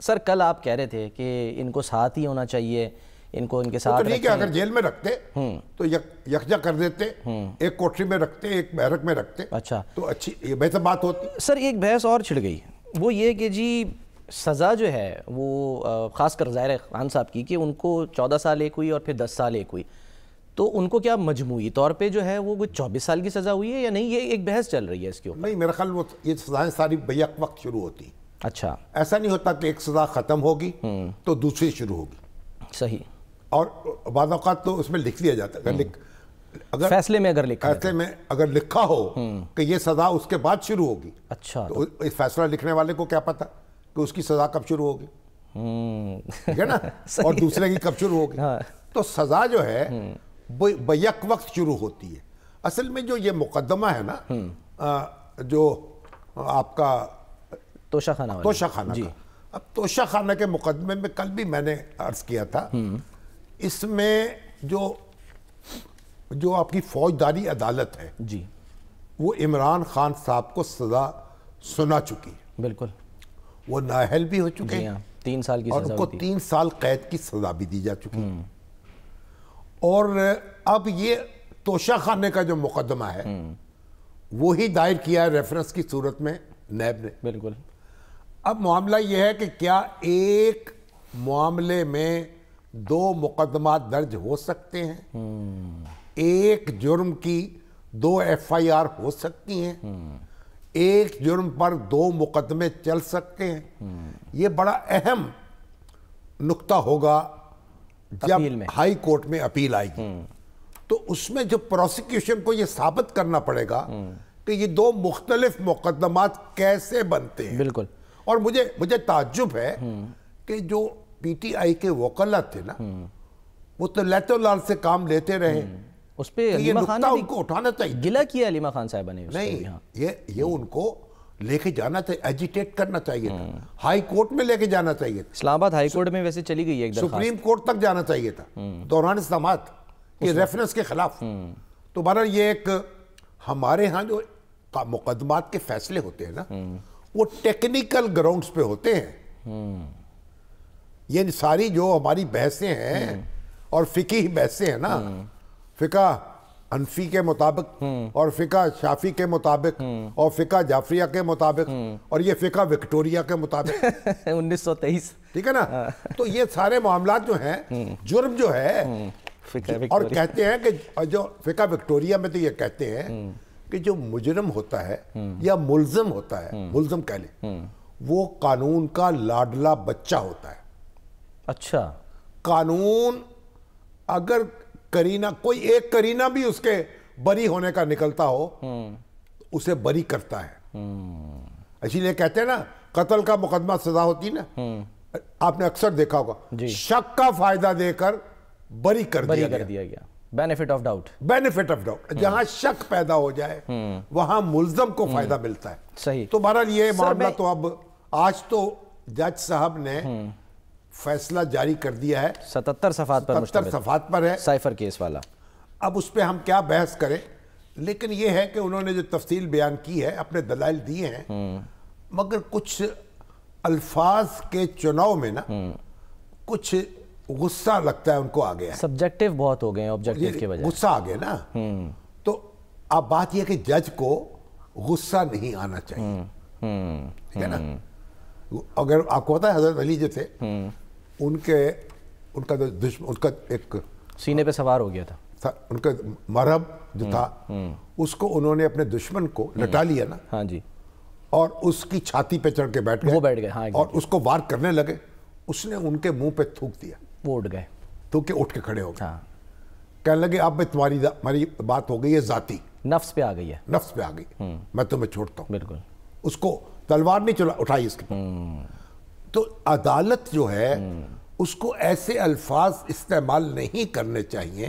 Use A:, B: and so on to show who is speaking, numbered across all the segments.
A: سر کل آپ کہہ رہے تھے کہ ان کو ساتھ ہی ہونا چاہیے، ان کو ان کے ساتھ
B: تو ٹھیک ہے، اگر جیل میں رکھتے تو یکجا کر دیتے، ایک کوٹری میں رکھتے، ایک بیرک میں رکھتے،
A: اچھا
B: تو اچھی یہ بہتر بات ہوتی۔
A: سر ایک بحث اور چھڑ گئی، وہ یہ کہ جی سزا جو ہے وہ خاص کر ظاہر خان صاحب کی کہ ان کو 14 سال ایک ہوئی اور پھر 10 سال ایک ہوئی، تو ان کو کیا مجموعی طور پہ جو ہے وہ 24 سال کی سزا ہوئی ہے یا نہیں؟ یہ ایک بحث چل رہی ہے اس کے اوپر۔
B: نہیں، میرا خیال وہ یہ سزائیں ساری بیک وقت شروع ہوتی۔
A: اچھا،
B: ایسا نہیں ہوتا کہ ایک سزا ختم ہوگی تو دوسری شروع ہوگی۔
A: صحیح۔
B: اور بعض اوقات تو اس میں لکھ دیا جاتا ہے، اگر
A: فیصلے میں اگر لکھا
B: فیصلے میں اگر لکھا ہو کہ یہ سزا اس کے بعد شروع ہوگی،
A: اچھا،
B: تو اس فیصلہ لکھنے والے کو کیا پتا کہ اس کی سزا کب شروع ہوگی، ٹھیک ہے نا، اور دوسرے کی کب شروع ہوگی۔ تو سزا جو ہے بیک وقت شروع ہوتی ہے۔ اصل میں جو یہ مقدمہ ہے نا، جو آپ کا
A: توشہ خانہ
B: توشہ خانہ کا، اب توشہ خانہ کے مقدمے میں کل بھی میں نے عرض کیا تھا، اس میں جو آپ کی فوجداری عدالت ہے
A: جی،
B: وہ عمران خان صاحب کو سزا سنا چکی ہے،
A: بالکل،
B: وہ نااہل بھی ہو چکے ہیں،
A: 3 سال کی
B: اور
A: سزا
B: ان کو 3 سال قید کی سزا بھی دی جا چکی ہے۔ اور اب یہ توشہ خانے کا جو مقدمہ ہے وہی دائر کیا ہے ریفرنس کی صورت میں نیب نے۔
A: بالکل۔
B: اب معاملہ یہ ہے کہ کیا ایک معاملے میں 2 مقدمات درج ہو سکتے ہیں؟ ایک جرم کی 2 FIR ہو سکتی ہیں؟ ایک جرم پر 2 مقدمے چل سکتے ہیں؟ یہ بڑا اہم نقطہ ہوگا جب ہائی کورٹ میں اپیل آئے گی، تو اس میں جو پروسیکیوشن کو یہ ثابت کرنا پڑے گا کہ یہ 2 مختلف مقدمات کیسے بنتے ہیں۔
A: بالکل۔
B: اور مجھے تعجب ہے کہ جو PTI کے وکلا تھے نا، وہ تو لیتو لال سے کام لیتے رہے،
A: اس پہ
B: یہ نقطہ ان کو اٹھانا چاہیے۔
A: گلہ کیا علیمہ خان صاحبہ نے؟
B: نہیں، یہ ان کو لے کے جانا چاہیے، ایجیٹیٹ کرنا چاہیے تھا، ہائی کورٹ میں لے کے جانا چاہیے تھا،
A: اسلام آباد ہائی کورٹ میں ویسے چلی گئی ہے ایک درخواست،
B: سپریم کورٹ تک جانا چاہیے تھا دوران اسلامات یہ ریفرنس کے خلاف۔ تو بہرحال یہ ایک ہمارے ہاں جو مقدمات کے فیصلے ہوتے ہیں نا، وہ ٹیکنیکل گراؤنڈز پہ ہوتے ہیں۔ یہ ساری جو ہماری بحثیں ہیں اور فقہی بحثیں ہیں نا، فقہ حنفی کے مطابق اور فقہ شافی کے مطابق اور فقہ جعفریہ کے مطابق اور یہ فقہ وکٹوریہ کے مطابق
A: 1923،
B: ٹھیک ہے نا، تو یہ سارے معاملات جو ہیں، جرم جو ہے، اور کہتے ہیں کہ جو فقہ وکٹوریہ میں تو یہ کہتے ہیں کہ جو مجرم ہوتا ہے یا ملزم ہوتا ہے، ملزم کہہ لیں، وہ قانون کا لاڈلا بچہ ہوتا ہے۔ اچھا، قانون اگر کرینہ کوئی ایک کرینہ بھی اس کے بری ہونے کا نکلتا ہو، اسے بری کرتا ہے۔ اسی لیے کہتے ہیں نا، قتل کا مقدمہ سزا ہوتی نا، آپ نے اکثر دیکھا ہوگا، شک کا فائدہ دے کر بری کر دیا
A: گیا، benefit of doubt.
B: Benefit of doubt, جہاں شک پیدا ہو جائے وہاں ملزم کو فائدہ ملتا ہے۔
A: صحیح۔
B: تو بہرحال یہ معاملہ تو اب آج تو جج صاحب نے فیصلہ جاری کر دیا ہے،
A: 77 صفحات پر
B: 77 صفحات پر ہے،
A: سائفر کیس والا۔
B: اب اس پہ ہم کیا بحث کریں، لیکن یہ ہے کہ انہوں نے جو تفصیل بیان کی ہے، اپنے دلائل دیے ہیں، مگر کچھ الفاظ کے چناؤ میں نا کچھ غصہ لگتا ہے ان کو آ گیا ہے،
A: سبجیکٹیو بہت ہو گئے ہیں آبجیکٹیو کے بجائے،
B: غصہ آ گیا نا۔ تو اب بات یہ کہ جج کو غصہ نہیں آنا چاہیے، ٹھیک ہے نا۔ اگر آپ کو پتا ہے حضرت علی جو تھے، ان کا دشمن، ان کا ایک
A: سینے پہ سوار ہو گیا تھا، ان کا مرہب جو تھا، اس کو انہوں نے اپنے دشمن کو لٹا لیا نا، ہاں جی، اور
B: اس کی چھاتی پہ چڑھ کے بیٹھ گئے،
A: وہ بیٹھ گئے، ہاں،
B: اور اس کو وار کرنے لگے، اس نے ان کے منہ پہ تھوک دیا،
A: وہ اٹھ گئے،
B: تھوک کے اٹھ کے کھڑے ہو گئے، کہنے لگے اب تمہاری بات ہو گئی ہے ذاتی،
A: نفس پہ آ گئی ہے،
B: نفس پہ آ گئی، میں تمہیں چھوڑتا ہوں۔
A: بالکل،
B: اس کو تلوار نہیں اٹھائی اس کے پاس۔ تو عدالت جو ہے اس کو ایسے الفاظ استعمال نہیں کرنے چاہیے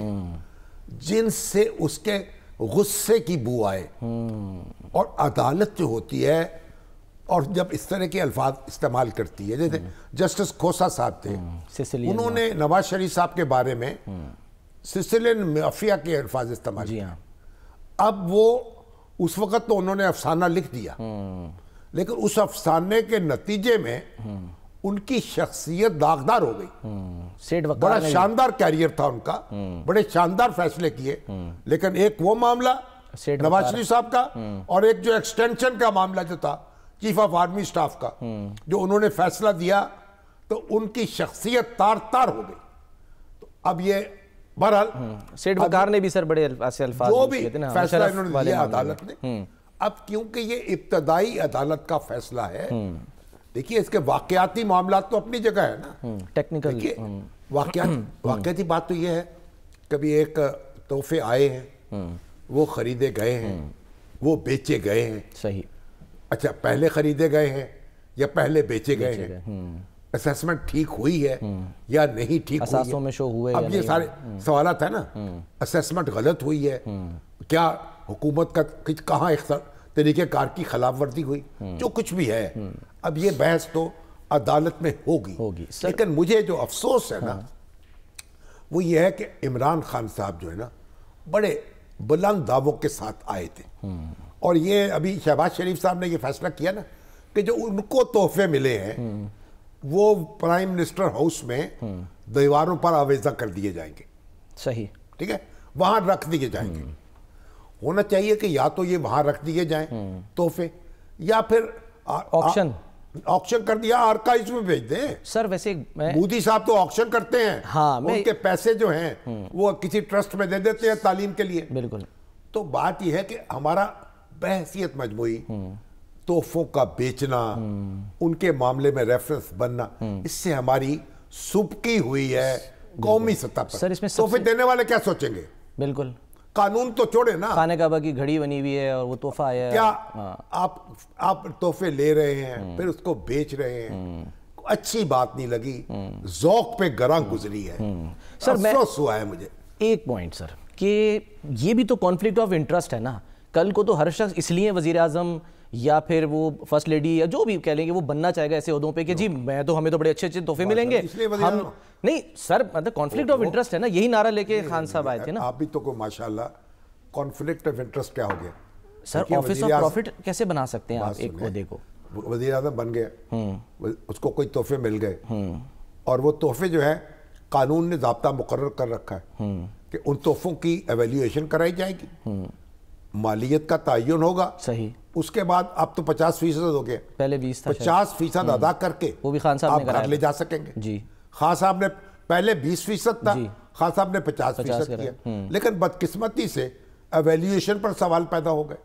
B: جن سے اس کے غصے کی بو آئے، اور عدالت جو ہوتی ہے اور جب اس طرح کے الفاظ استعمال کرتی ہے، جیسے جسٹس کھوسا صاحب تھے، انہوں نے نواز شریف صاحب کے بارے میں سسلین مافیا کے الفاظ استعمال کیے۔ اب وہ اس وقت تو انہوں نے افسانہ لکھ دیا، لیکن اس افسانے کے نتیجے میں ان کی شخصیت داغدار ہو گئی.
A: سیٹھ وقار
B: بڑا
A: نے
B: شاندار کیریئر تھا ان کا, بڑے شاندار فیصلے کیے, لیکن ایک وہ معاملہ نواز شریف صاحب کا, اور ایک جو ایکسٹینشن کا معاملہ جو تھا چیف آف آرمی سٹاف کا, جو انہوں نے فیصلہ دیا تو ان کی شخصیت تار تار ہو گئی. تو اب یہ بہرحال
A: سیٹھ وقار نے بھی سر بڑے الفاظ
B: جو بھی فیصلہ انہوں نے دیا عدالت نے, اب کیونکہ یہ ابتدائی عدالت کا فیصلہ ہے, دیکھیے اس کے واقعاتی معاملات تو اپنی جگہ ہے نا,
A: ٹیکنیکل
B: واقعاتی بات تو یہ ہے, کبھی ایک تحفے آئے ہیں, وہ خریدے گئے ہیں, وہ بیچے گئے ہیں.
A: صحیح.
B: اچھا پہلے خریدے گئے ہیں یا پہلے بیچے گئے ہیں, اسیسمنٹ ٹھیک ہوئی ہے یا نہیں ٹھیک ہوئی
A: اساسوں میں شو ہوئے,
B: اب یہ سارے سوالات ہیں نا. اسیسمنٹ غلط ہوئی ہے کیا, حکومت کا کہاں طریقہ کار کی خلاف ورزی ہوئی, جو کچھ بھی ہے, اب یہ بحث تو عدالت میں ہوگی. لیکن مجھے جو افسوس ہے نا وہ یہ ہے کہ عمران خان صاحب جو ہے نا بڑے بلند دعووں کے ساتھ آئے تھے, اور یہ ابھی شہباز شریف صاحب نے یہ فیصلہ کیا نا کہ جو ان کو تحفے ملے ہیں وہ پرائم منسٹر ہاؤس میں دیواروں پر آویزہ کر دیے جائیں گے.
A: صحیح.
B: ٹھیک ہے, وہاں رکھ دیے جائیں گے. ہونا چاہیے کہ یا تو یہ وہاں رکھ دیے جائیں تحفے, یا پھر آکشن کر دیا آرکائیوز میں بھیج دیں.
A: سر ویسے
B: مودی صاحب تو آکشن کرتے ہیں, ان کے پیسے جو ہیں وہ کسی ٹرسٹ میں دے دیتے ہیں تعلیم کے لیے.
A: بالکل.
B: تو بات یہ ہے کہ ہمارا بحیثیت مجموعی تحفوں کا بیچنا, ان کے معاملے میں ریفرنس بننا, اس سے ہماری سبکی ہوئی ہے قومی سطح پر.
A: سر اس میں
B: تحفے دینے والے کیا سوچیں گے؟
A: بالکل.
B: قانون تو چھوڑے نا,
A: خانہ کعبہ کی گھڑی بنی ہوئی ہے اور وہ تحفہ آیا ہے.
B: کیا آپ تحفے لے رہے ہیں پھر اس کو بیچ رہے ہیں, اچھی بات نہیں لگی, ذوق پہ گراں گزری ہے.
A: سر
B: افسوس ہوا ہے مجھے
A: ایک پوائنٹ سر, کہ یہ بھی تو کانفلکٹ آف انٹرسٹ ہے نا. کل کو تو ہر شخص اس لیے وزیر اعظم یا پھر وہ فرسٹ لیڈی یا جو بھی کہہ لیں گے وہ بننا چاہے گا ایسے عہدوں پہ کہ جی ہمیں تو بڑے اچھے اچھے تحفے ملیں گے. ہم نہیں سر, مطلب کانفلکٹ آف انٹرسٹ ہے نا, یہی نعرہ لے کے خان صاحب آئے تھے نا.
B: آپ بھی تو کوئی ماشاءاللہ کانفلکٹ آف انٹرسٹ کیا ہو گیا
A: سر؟ آفس آف پروفٹ کیسے بنا سکتے ہیں آپ ایک عہدے کو؟
B: وزیر اعظم بن گیا, اس کو کوئی تحفے مل گئے, اور وہ تحفے جو ہے قانون نے ضابطہ مقرر کر رکھا ہے کہ ان تحفوں کی ایویلیویشن کرائی جائے گی, مالیت کا تعین ہوگا.
A: صحیح.
B: اس کے بعد اب تو 50% ہو گیا,
A: پہلے 20 تھا,
B: 50% ادا کر کے
A: وہ بھی خان صاحب نے
B: آپ گھر لے جا سکیں گے.
A: جی.
B: خان صاحب نے پہلے 20% تھا, خان صاحب نے 50% کیا, لیکن بدقسمتی سے ایویلیویشن پر سوال پیدا ہو گئے,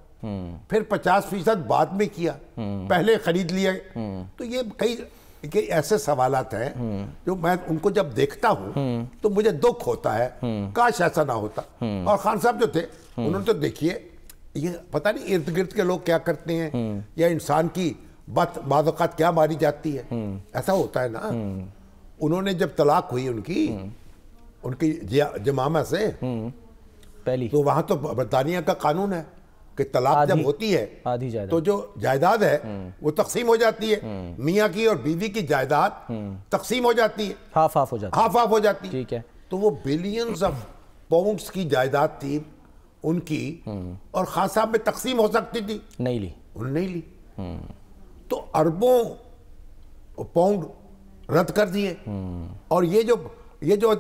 B: پھر 50% بعد میں کیا, پہلے خرید لیا. تو یہ کئی ایسے سوالات ہیں جو میں ان کو جب دیکھتا ہوں تو مجھے دکھ ہوتا ہے, کاش ایسا نہ ہوتا. اور خان صاحب جو تھے انہوں نے تو دیکھیے یہ پتہ نہیں ارد گرد کے لوگ کیا کرتے ہیں, یا انسان کی بعض اوقات کیا ماری جاتی ہے, ایسا ہوتا ہے نا. انہوں نے جب طلاق ہوئی ان کی جمامہ سے
A: پہلی,
B: تو وہاں تو برطانیہ کا قانون ہے کہ طلاق جب ہوتی ہے تو جو جائیداد ہے وہ تقسیم ہو جاتی ہے, میاں کی اور بیوی کی جائیداد تقسیم ہو جاتی ہے,
A: ہاف آف ہو جاتی ہے.
B: ٹھیک ہے. تو وہ بلینز آف پاؤنڈز کی جائیداد تھی ان کی, اور خان صاحب میں تقسیم ہو سکتی تھی,
A: نہیں لی,
B: انہوں نے نہیں لی. تو اربوں پاؤنڈ رد کر دیے, اور یہ جو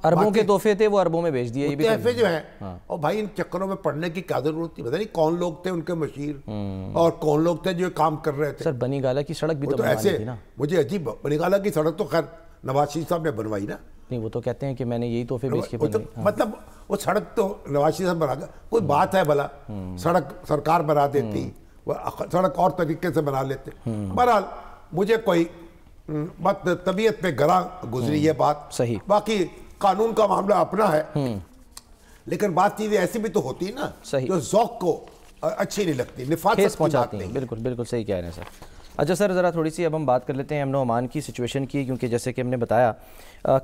A: اربوں کے تحفے تھے وہ اربوں میں بیچ دیے. یہ بھی
B: تحفے جو ہیں, اور بھائی ان چکروں میں پڑھنے کی کیا ضرورت تھی؟ پتہ نہیں کون لوگ تھے ان کے مشیر, اور کون لوگ تھے جو کام کر رہے تھے.
A: سر بنی گالہ کی سڑک بھی تو
B: ایسے مجھے عجیب, بنی گالہ کی سڑک تو خیر نواز شریف صاحب نے بنوائی نا.
A: نہیں وہ تو کہتے ہیں کہ میں نے یہی تحفے بیچ کے بنوائی.
B: مطلب وہ سڑک تو نواز شریف صاحب بنا گیا, کوئی بات ہے بھلا, سڑک سرکار بنا دیتی, سڑک اور طریقے سے بنا لیتے. بہرحال مجھے کوئی طبیعت پہ گراں گزری یہ بات.
A: صحیح.
B: باقی قانون کا معاملہ اپنا ہے, لیکن بات چیزیں ایسی بھی تو ہوتی ہے نا جو ذوق کو اچھی نہیں لگتی, نفاست پہنچاتی ہیں.
A: بالکل بالکل صحیح کہہ رہے ہیں سر. اچھا سر ذرا تھوڑی سی اب ہم بات کر لیتے ہیں امن و امان کی سچویشن کی, کیونکہ جیسے کہ ہم نے بتایا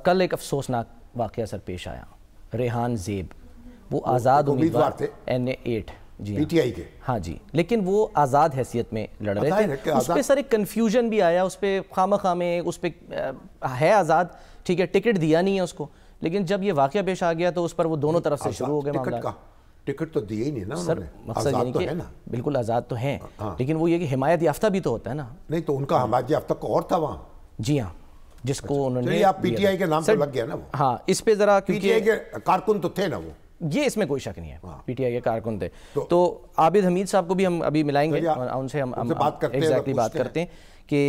A: کل ایک افسوسناک واقعہ سر پیش آیا. ریحان زیب وہ آزاد امیدوار تھے NA8 G
B: P T I کے,
A: ہاں جی, لیکن وہ آزاد حیثیت میں لڑ رہے تھے. اس پہ سر ایک کنفیوژن بھی آیا, اس پہ خامخواہ میں اس پہ ہے آزاد, ٹھیک ہے, ٹکٹ دیا نہیں ہے اس کو, لیکن جب یہ واقعہ پیش آ گیا تو اس پر وہ دونوں طرف سے شروع ہو گئے معاملہ.
B: ٹکٹ تو دیے ہی نہیں نا
A: سر, مقصد یعنی کہ بالکل آزاد تو ہیں, لیکن وہ یہ کہ حمایت یافتہ بھی تو ہوتا ہے نا.
B: نہیں تو ان کا حمایت یافتہ کو اور تھا وہاں,
A: جی ہاں، جس کو انہوں نے
B: آپ پی ٹی آئی کے نام پہ لگ گیا نا وہ.
A: ہاں اس پہ ذرا
B: پی ٹی آئی کے کارکن تو تھے نا وہ,
A: یہ اس میں کوئی شک نہیں ہے, پی ٹی آئی کے کارکن تھے. تو عابد حمید صاحب کو بھی ہم ابھی ملائیں گے, ان سے ہم بات کرتے ہیں کہ